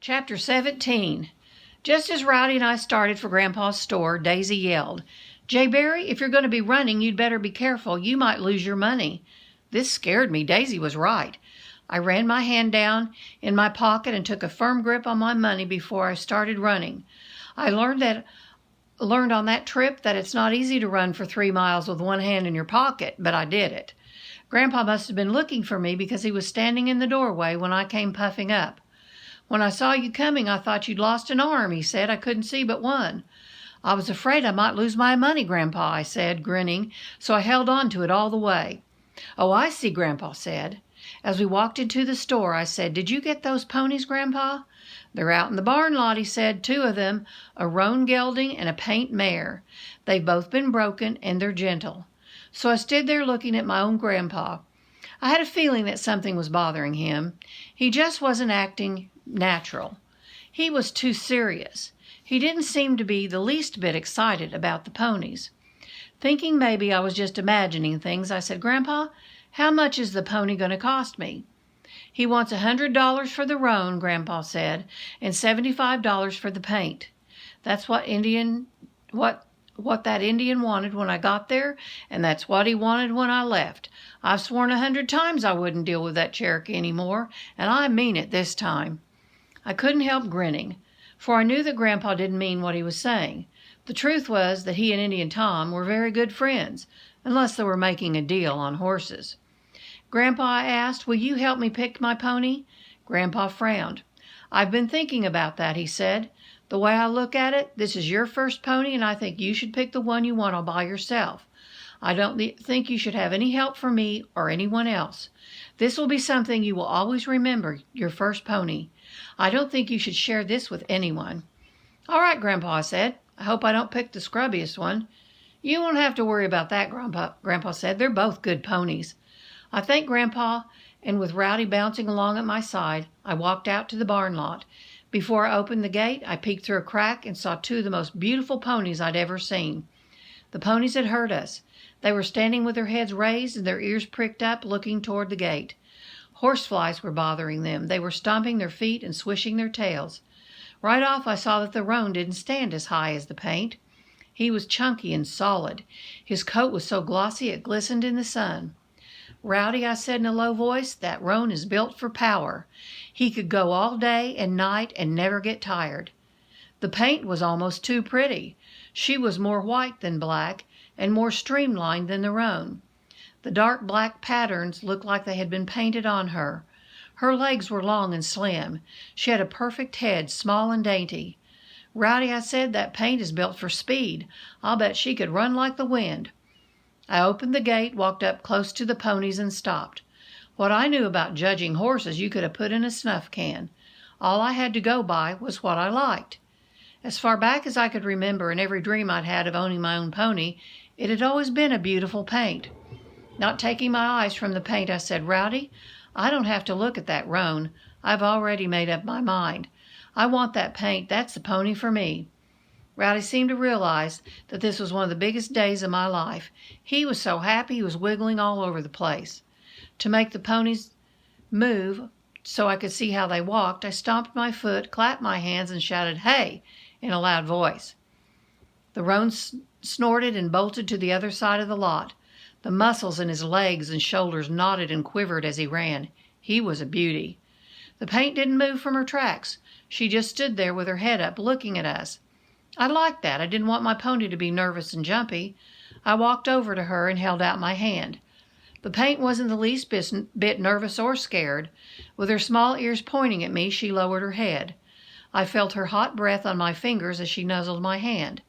Chapter 17. Just as Rowdy and I started for Grandpa's store, Daisy yelled, "Jay Berry, if you're going to be running, you'd better be careful. You might lose your money." This scared me. Daisy was right. I ran my hand down in my pocket and took a firm grip on my money before I started running. I learned on that trip that it's not easy to run for 3 miles with one hand in your pocket, but I did it. Grandpa must have been looking for me because he was standing in the doorway when I came puffing up. "When I saw you coming, I thought you'd lost an arm," he said. "I couldn't see but one." "I was afraid I might lose my money, Grandpa," I said, grinning, so I held on to it all the way. "Oh, I see," Grandpa said. As we walked into the store, I said, "Did you get those ponies, Grandpa?" "They're out in the barn lot," he said, "2 of them, a roan gelding and a paint mare. They've both been broken, and they're gentle." So I stood there looking at my own Grandpa. I had a feeling that something was bothering him. He just wasn't acting natural. He was too serious. He didn't seem to be the least bit excited about the ponies. Thinking maybe I was just imagining things, I said, "Grandpa, how much is the pony going to cost me?" "He wants $100 for the roan," Grandpa said, "and $75 for the paint. That's what that Indian wanted when I got there, and that's what he wanted when I left. I've sworn 100 times I wouldn't deal with that Cherokee anymore, and I mean it this time." I couldn't help grinning, for I knew that Grandpa didn't mean what he was saying. The truth was that he and Indian Tom were very good friends, unless they were making a deal on horses. "Grandpa," I asked, "will you help me pick my pony?" Grandpa frowned. "I've been thinking about that," he said. "The way I look at it, this is your first pony, and I think you should pick the one you want all by yourself. I don't think you should have any help from me or anyone else. This will be something you will always remember, your first pony. I don't think you should share this with anyone." "All right, Grandpa," I said. "I hope I don't pick the scrubbiest one." "You won't have to worry about that, Grandpa said. "They're both good ponies." I thanked Grandpa, and with Rowdy bouncing along at my side, I walked out to the barn lot. Before I opened the gate, I peeked through a crack and saw 2 of the most beautiful ponies I'd ever seen. The ponies had heard us. They were standing with their heads raised and their ears pricked up, looking toward the gate. Horseflies were bothering them. They were stomping their feet and swishing their tails. Right off, I saw that the roan didn't stand as high as the paint. He was chunky and solid. His coat was so glossy it glistened in the sun. "Rowdy," I said in a low voice, "that roan is built for power. He could go all day and night and never get tired." The paint was almost too pretty. She was more white than black, and more streamlined than the roan. The dark black patterns looked like they had been painted on her. Her legs were long and slim. She had a perfect head, small and dainty. "Rowdy," I said, "that paint is built for speed. I'll bet she could run like the wind." I opened the gate, walked up close to the ponies, and stopped. What I knew about judging horses you could have put in a snuff can. All I had to go by was what I liked. As far back as I could remember, in every dream I'd had of owning my own pony, it had always been a beautiful paint. Not taking my eyes from the paint, I said, "Rowdy, I don't have to look at that roan. I've already made up my mind. I want that paint. That's the pony for me." Rowdy seemed to realize that this was one of the biggest days of my life. He was so happy he was wiggling all over the place. To make the ponies move so I could see how they walked, I stomped my foot, clapped my hands, and shouted, "Hey!" in a loud voice. The roan snorted and bolted to the other side of the lot. The muscles in his legs and shoulders knotted and quivered as he ran. He was a beauty. The paint didn't move from her tracks. She just stood there with her head up, looking at us. I liked that. I didn't want my pony to be nervous and jumpy. I walked over to her and held out my hand. The paint wasn't the least bit nervous or scared. With her small ears pointing at me, she lowered her head. I felt her hot breath on my fingers as she nuzzled my hand.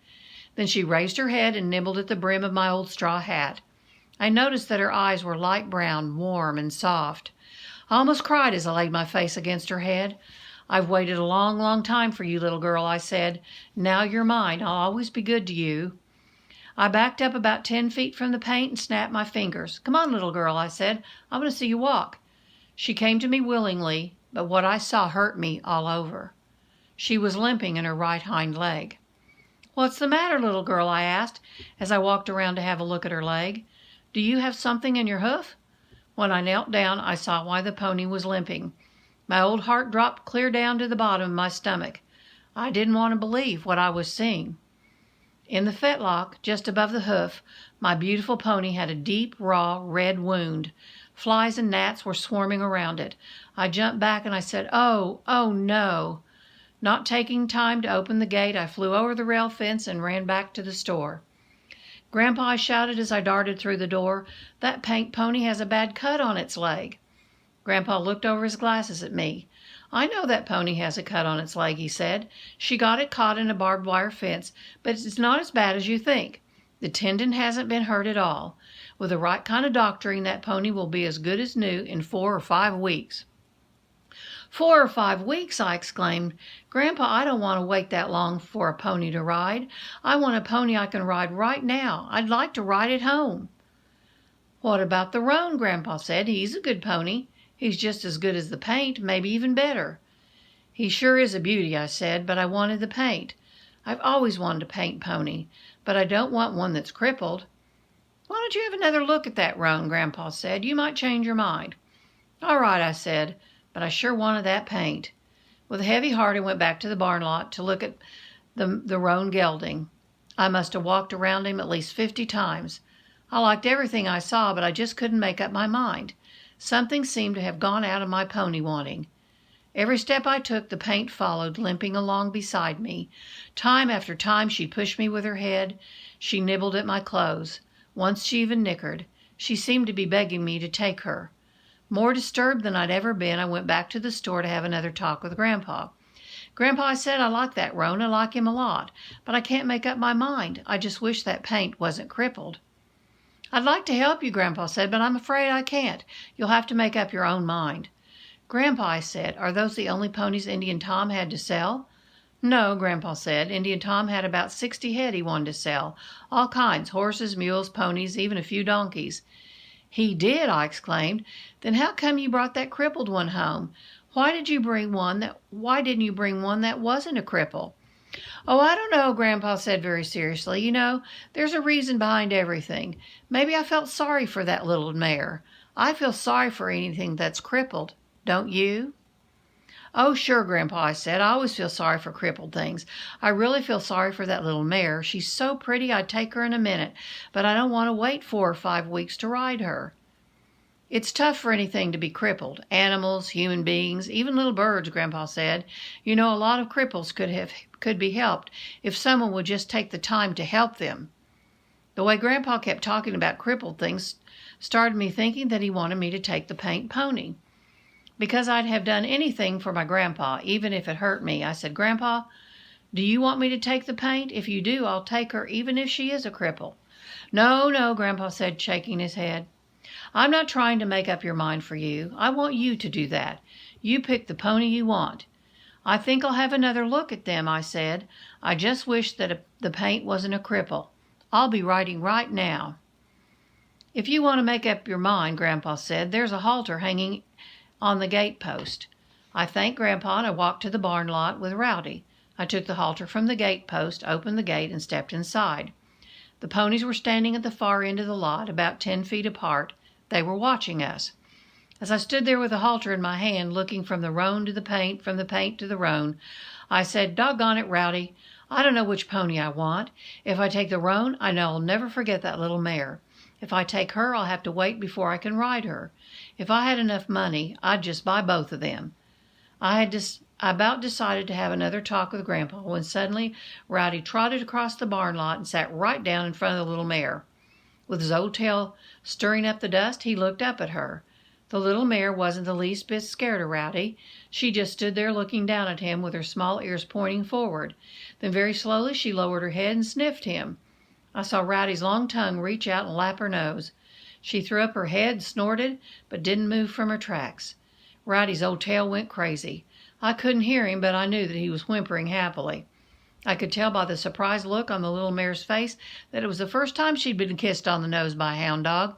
Then she raised her head and nibbled at the brim of my old straw hat. I noticed that her eyes were light brown, warm and soft. I almost cried as I laid my face against her head. "I've waited a long, long time for you, little girl," I said. "Now you're mine. I'll always be good to you." I backed up about 10 feet from the paint and snapped my fingers. "Come on, little girl," I said. "I want to see you walk." She came to me willingly, but what I saw hurt me all over. She was limping in her right hind leg. "What's the matter, little girl?" I asked as I walked around to have a look at her leg. "Do you have something in your hoof?" When I knelt down, I saw why the pony was limping. My old heart dropped clear down to the bottom of my stomach. I didn't want to believe what I was seeing. In the fetlock, just above the hoof, my beautiful pony had a deep, raw, red wound. Flies and gnats were swarming around it. I jumped back and I said, "Oh, oh no." Not taking time to open the gate, I flew over the rail fence and ran back to the store. "Grandpa," I shouted as I darted through the door, "that paint pony has a bad cut on its leg." Grandpa looked over his glasses at me. "I know that pony has a cut on its leg," he said. "She got it caught in a barbed wire fence, but it's not as bad as you think. The tendon hasn't been hurt at all. With the right kind of doctoring, that pony will be as good as new in 4 or 5 weeks." 4 or 5 weeks, I exclaimed. "Grandpa, I don't want to wait that long for a pony to ride. I want a pony I can ride right now. I'd like to ride it home." "What about the roan?" Grandpa said. "He's a good pony. He's just as good as the paint, maybe even better." "He sure is a beauty," I said, "but I wanted the paint. I've always wanted a paint pony, but I don't want one that's crippled." "Why don't you have another look at that roan?" Grandpa said. "You might change your mind." "All right," I said, but I sure wanted that paint. With a heavy heart, I went back to the barn lot to look at the roan gelding. I must have walked around him at least 50 times. I liked everything I saw, but I just couldn't make up my mind. Something seemed to have gone out of my pony wanting. Every step I took, the paint followed, limping along beside me. Time after time she pushed me with her head. She nibbled at my clothes. Once she even nickered. She seemed to be begging me to take her. More disturbed than I'd ever been, I went back to the store to have another talk with Grandpa. "Grandpa," I said, "I like that roan. I like him a lot, but I can't make up my mind. I just wish that paint wasn't crippled." "I'd like to help you," Grandpa said, "but I'm afraid I can't. You'll have to make up your own mind." "Grandpa," I said, "are those the only ponies Indian Tom had to sell?" "No," Grandpa said. "Indian Tom had about 60 head he wanted to sell. All kinds, horses, mules, ponies, even a few donkeys." "He did!" I exclaimed. "Then how come you brought that crippled one home? Why didn't you bring one that wasn't a cripple?" "Oh, I don't know," Grandpa said very seriously. "You know, there's a reason behind everything. Maybe I felt sorry for that little mare. I feel sorry for anything that's crippled. Don't you?" "Oh, sure, Grandpa," I said. "I always feel sorry for crippled things. I really feel sorry for that little mare. She's so pretty I'd take her in a minute, but I don't want to wait 4 or 5 weeks to ride her." "It's tough for anything to be crippled. Animals, human beings, even little birds," Grandpa said. "You know, a lot of cripples could be helped if someone would just take the time to help them." The way Grandpa kept talking about crippled things started me thinking that he wanted me to take the paint pony. Because I'd have done anything for my grandpa, even if it hurt me, I said, "Grandpa, do you want me to take the paint? If you do, I'll take her, even if she is a cripple." "No, no," Grandpa said, shaking his head. "I'm not trying to make up your mind for you. I want you to do that. You pick the pony you want." "I think I'll have another look at them," I said. "I just wish that the paint wasn't a cripple. I'll be riding right now." "If you want to make up your mind," Grandpa said, "there's a halter hanging on the gate post." I thanked Grandpa and I walked to the barn lot with Rowdy. I took the halter from the gate post, opened the gate, and stepped inside. The ponies were standing at the far end of the lot, about 10 feet apart. They were watching us. As I stood there with the halter in my hand, looking from the roan to the paint, from the paint to the roan, I said, "Doggone it, Rowdy, I don't know which pony I want. If I take the roan, I know I'll never forget that little mare. If I take her, I'll have to wait before I can ride her. If I had enough money, I'd just buy both of them." I about decided to have another talk with Grandpa when suddenly Rowdy trotted across the barn lot and sat right down in front of the little mare. With his old tail stirring up the dust, he looked up at her. The little mare wasn't the least bit scared of Rowdy. She just stood there looking down at him with her small ears pointing forward. Then very slowly she lowered her head and sniffed him. I saw Rowdy's long tongue reach out and lap her nose. She threw up her head, snorted, but didn't move from her tracks. Rowdy's old tail went crazy. I couldn't hear him, but I knew that he was whimpering happily. I could tell by the surprised look on the little mare's face that it was the first time she'd been kissed on the nose by a hound dog.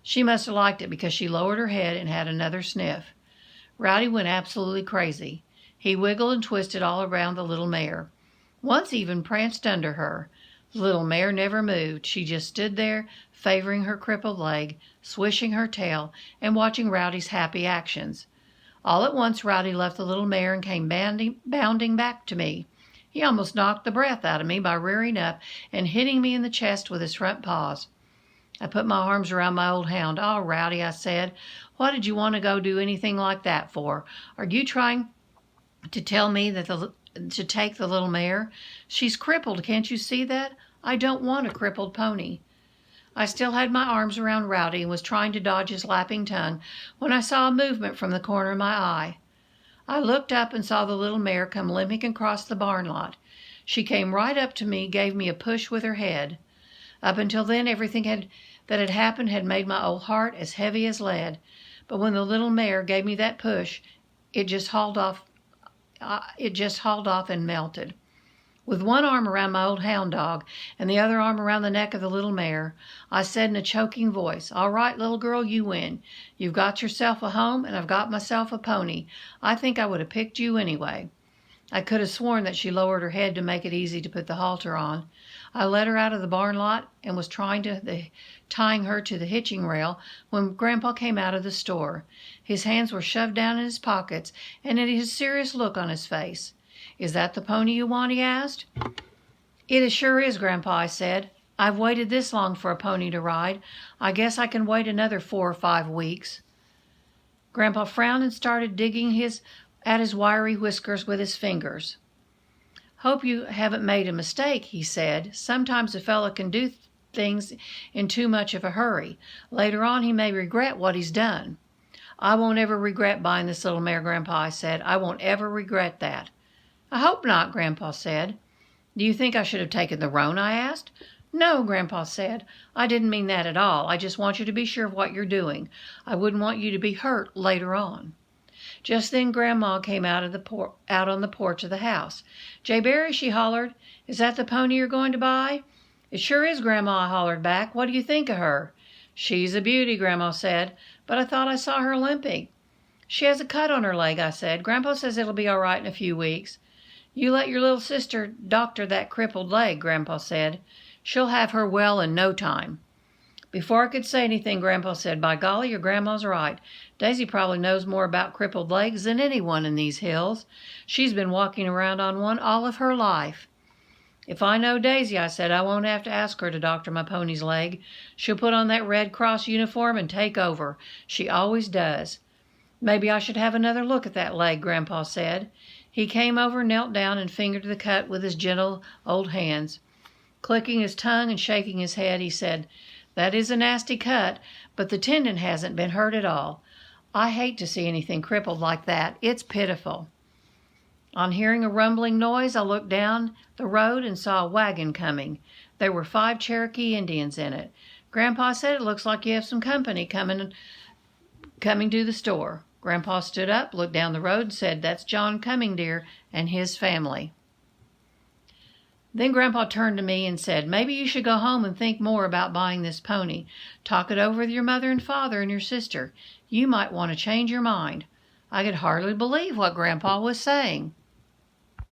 She must have liked it because she lowered her head and had another sniff. Rowdy went absolutely crazy. He wiggled and twisted all around the little mare. Once even pranced under her. The little mare never moved. She just stood there, favoring her crippled leg, swishing her tail, and watching Rowdy's happy actions. All at once Rowdy left the little mare and came bounding back to me. He almost knocked the breath out of me by rearing up and hitting me in the chest with his front paws. I put my arms around my old hound. "Oh, Rowdy," I said, "what did you want to go do anything like that for? Are you trying to tell me that to take the little mare? She's crippled, can't you see that? I don't want a crippled pony." I still had my arms around Rowdy and was trying to dodge his lapping tongue when I saw a movement from the corner of my eye. I looked up and saw the little mare come limping across the barn lot. She came right up to me, gave me a push with her head. Up until then, everything that had happened had made my old heart as heavy as lead. But when the little mare gave me that push, it just hauled off and melted. With one arm around my old hound dog and the other arm around the neck of the little mare, I said in a choking voice, "All right, little girl, you win. You've got yourself a home, and I've got myself a pony. I think I would have picked you anyway." I could have sworn that she lowered her head to make it easy to put the halter on. I led her out of the barn lot and was tying her to the hitching rail when Grandpa came out of the store. His hands were shoved down in his pockets, and he had a serious look on his face. "Is that the pony you want?" he asked. "It sure is, Grandpa," I said. "I've waited this long for a pony to ride. I guess I can wait another 4 or 5 weeks." Grandpa frowned and started digging at his wiry whiskers with his fingers. "Hope you haven't made a mistake," he said. "Sometimes a fellow can do things in too much of a hurry. Later on he may regret what he's done." "I won't ever regret buying this little mare, Grandpa," I said. "I won't ever regret that." "I hope not," Grandpa said. "Do you think I should have taken the roan?" I asked. "No," Grandpa said. "I didn't mean that at all. I just want you to be sure of what you're doing. I wouldn't want you to be hurt later on." Just then Grandma came out on the porch of the house. "Jay Berry," she hollered, "is that the pony you're going to buy?" "It sure is, Grandma," I hollered back. "What do you think of her?" "She's a beauty," Grandma said, "but I thought I saw her limping." "She has a cut on her leg," I said. "Grandpa says it'll be all right in a few weeks." "You let your little sister doctor that crippled leg," Grandpa said. "She'll have her well in no time." Before I could say anything, Grandpa said, "By golly, your grandma's right. Daisy probably knows more about crippled legs than anyone in these hills. She's been walking around on one all of her life." "If I know Daisy," I said, "I won't have to ask her to doctor my pony's leg. She'll put on that Red Cross uniform and take over. She always does." "Maybe I should have another look at that leg," Grandpa said. He came over, knelt down, and fingered the cut with his gentle old hands. Clicking his tongue and shaking his head, he said, "That is a nasty cut, but the tendon hasn't been hurt at all. I hate to see anything crippled like that. It's pitiful." On hearing a rumbling noise, I looked down the road and saw a wagon coming. There were 5 Cherokee Indians in it. Grandpa said, "It looks like you have some company coming to the store." Grandpa stood up, looked down the road, and said, "That's John Cumming, dear, and his family." Then Grandpa turned to me and said, "Maybe you should go home and think more about buying this pony. Talk it over with your mother and father and your sister. You might want to change your mind." I could hardly believe what Grandpa was saying.